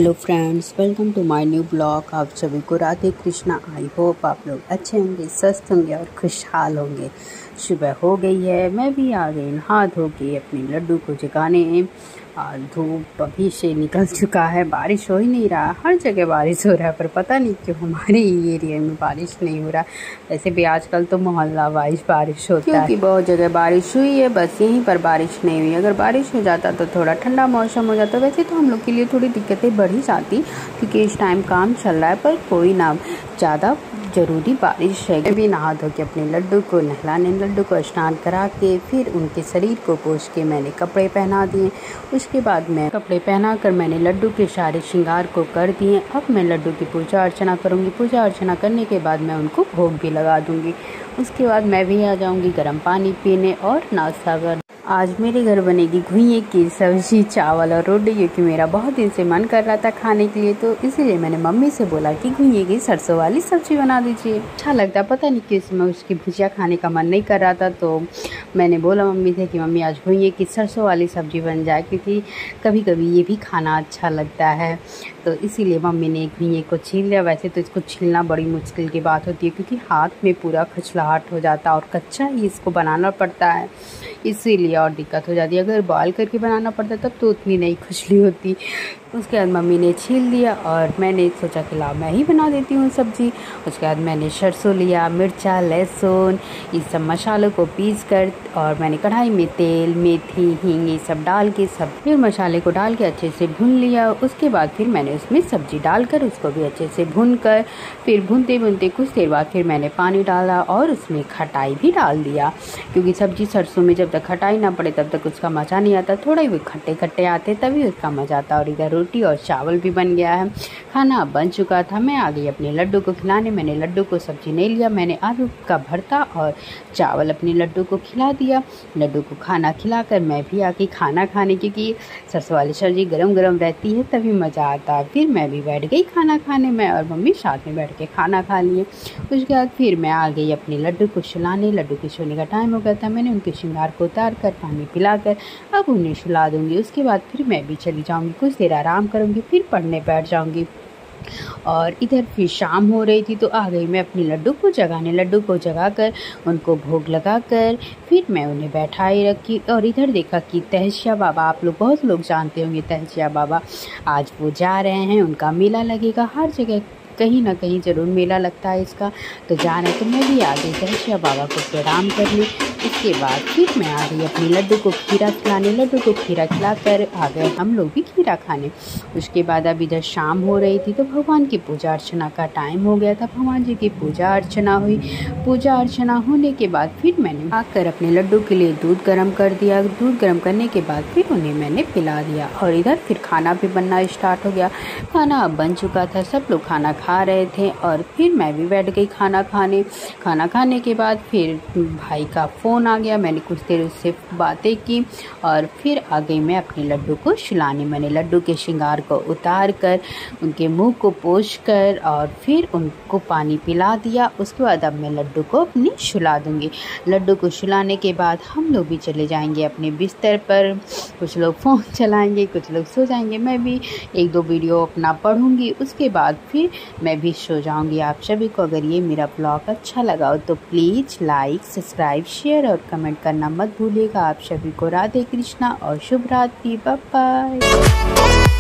Hello friends, welcome to my new blog. आप सभी को राधे कृष्णा। आई होप आप लोग अच्छे होंगे, स्वस्थ होंगे और खुशहाल होंगे। सुबह हो गई है, मैं भी आ गई नहा धो के अपने लड्डू को जगाने। और धूप अभी से निकल चुका है, बारिश हो ही नहीं रहा। हर जगह बारिश हो रहा है पर पता नहीं क्यों हमारे एरिया में बारिश नहीं हो रहा। वैसे भी आजकल तो मोहल्ला वाइज बारिश होता है, क्योंकि बहुत जगह बारिश हुई है, बस यहीं पर बारिश नहीं हुई। अगर बारिश हो जाता तो थोड़ा ठंडा मौसम हो जाता। वैसे तो हम लोग के लिए थोड़ी दिक्कतें बढ़ ही जाती, क्योंकि इस टाइम काम चल रहा है, पर कोई ना, ज़्यादा ज़रूरी बारिश है। मैं भी नहा धो के अपने लड्डू को नहलाने, लड्डू को स्नान करा के फिर उनके शरीर को पोंछ के मैंने कपड़े पहना दिए। उसके बाद मैं कपड़े पहना कर मैंने लड्डू के सारे श्रृंगार को कर दिए। अब मैं लड्डू की पूजा अर्चना करूँगी। पूजा अर्चना करने के बाद मैं उनको भोग भी लगा दूँगी। उसके बाद मैं भी आ जाऊँगी गर्म पानी पीने और नाश्ता कर। आज मेरे घर बनेगी घुइयाँ की सब्ज़ी, चावल और रोटी, क्योंकि मेरा बहुत दिन से मन कर रहा था खाने के लिए। तो इसीलिए मैंने मम्मी से बोला कि घुइयाँ की सरसों वाली सब्ज़ी बना दीजिए। अच्छा लगता, पता नहीं क्यों इसमें उसकी भुजिया खाने का मन नहीं कर रहा था। तो मैंने बोला मम्मी से कि मम्मी आज घुइयाँ की सरसों वाली सब्ज़ी बन जाए, क्योंकि कभी कभी ये भी खाना अच्छा लगता है। तो इसीलिए मम्मी ने घुइयाँ को छील लिया। वैसे तो इसको छीलना बड़ी मुश्किल की बात होती है, क्योंकि हाथ में पूरा खचलाहट हो जाता है और कच्चा ही इसको बनाना पड़ता है, इसीलिए और दिक्कत हो जाती है। अगर बॉयल करके बनाना पड़ता तब तो उतनी नहीं खुजली होती। उसके बाद मम्मी ने छील दिया और मैंने सोचा कि लाओ मैं ही बना देती हूँ सब्ज़ी। उसके बाद मैंने सरसों लिया, मिर्चा, लहसुन, इस सब मसालों को पीस कर, और मैंने कढ़ाई में तेल, मेथी, हींग ये सब डाल के फिर मसाले को डाल के अच्छे से भून लिया। उसके बाद फिर मैंने उसमें सब्ज़ी डालकर उसको भी अच्छे से भून कर, फिर भूनते भूनते कुछ देर बाद फिर मैंने पानी डाला और उसमें खटाई भी डाल दिया, क्योंकि सब्ज़ी सरसों में जब तक खटाई ना पड़े तब तक उसका मज़ा नहीं आता। थोड़ा भी खट्टे खट्टे आते तभी उसका मज़ा आता। और इधर रोटी और चावल भी बन गया है। खाना बन चुका था। मैं आ गई अपने लड्डू को खिलाने। मैंने लड्डू को सब्ज़ी नहीं लिया, मैंने आलू का भरता और चावल अपने लड्डू को खिला दिया। लड्डू को खाना खिलाकर मैं भी आ गई खाना खाने, क्योंकि सरसों वाली सब्ज़ी गरम गरम रहती है तभी मज़ा आता है। फिर मैं भी बैठ गई खाना खाने में और मम्मी साथ में बैठ के खाना खा लिए। उसके बाद फिर मैं आ गई अपने लड्डू को सुलाने। लड्डू के सोने का टाइम हो गया था। मैंने उनके श्रृंगार को उतार कर पानी पिलाकर अब उन्हें सुला दूँगी। उसके बाद फिर मैं भी चली जाऊँगी, कुछ देर आराम करूँगी, फिर पढ़ने बैठ जाऊँगी। और इधर फिर शाम हो रही थी तो आ गई मैं अपनी लड्डू को जगाने। लड्डू को जगाकर उनको भोग लगाकर फिर मैं उन्हें बैठाई रखी। और इधर देखा कि तहसिया बाबा, आप लोग बहुत लोग जानते होंगे तहसिया बाबा, आज वो जा रहे हैं। उनका मेला लगेगा, हर जगह कहीं ना कहीं ज़रूर मेला लगता है इसका, तो जा रहे हैं। तो मैं भी आ गई तहसिया बाबा को प्रणाम करने। इसके बाद फिर मैं आ गई अपनी लड्डू को खीरा खिलाने। लड्डू को खीरा खिलाकर आ गए हम लोग भी खीरा खाने। उसके बाद अब इधर शाम हो रही थी तो भगवान की पूजा अर्चना का टाइम हो गया था। भगवान जी की पूजा अर्चना हुई। पूजा अर्चना होने के बाद फिर मैंने आकर अपने लड्डू के लिए दूध गर्म कर दिया। दूध गर्म करने के बाद फिर उन्हें मैंने पिला दिया। और इधर फिर खाना भी बनना स्टार्ट हो गया। खाना अब बन चुका था, सब लोग खाना खा रहे थे और फिर मैं भी बैठ गई खाना खाने। खाना खाने के बाद फिर भाई का फ़ोन आ गया। मैंने कुछ देर उससे बातें की और फिर आ गई मैं अपने लड्डू को सुलाने। मैंने लड्डू के श्रृंगार को उतार कर उनके मुंह को पोंछ कर और फिर उनको पानी पिला दिया। उसके बाद अब मैं लड्डू को अपनी सुला दूँगी। लड्डू को सुलाने के बाद हम लोग भी चले जाएंगे अपने बिस्तर पर। कुछ लोग फ़ोन चलाएंगे, कुछ लोग सो जाएंगे। मैं भी एक दो वीडियो अपना पढ़ूँगी, उसके बाद फिर मैं भी सो जाऊँगी। आप सभी को अगर ये मेरा ब्लॉग अच्छा लगा हो तो प्लीज़ लाइक, सब्सक्राइब, शेयर और कमेंट करना मत भूलिएगा। आप सभी को राधे कृष्णा और शुभ रात्रि। Bye bye.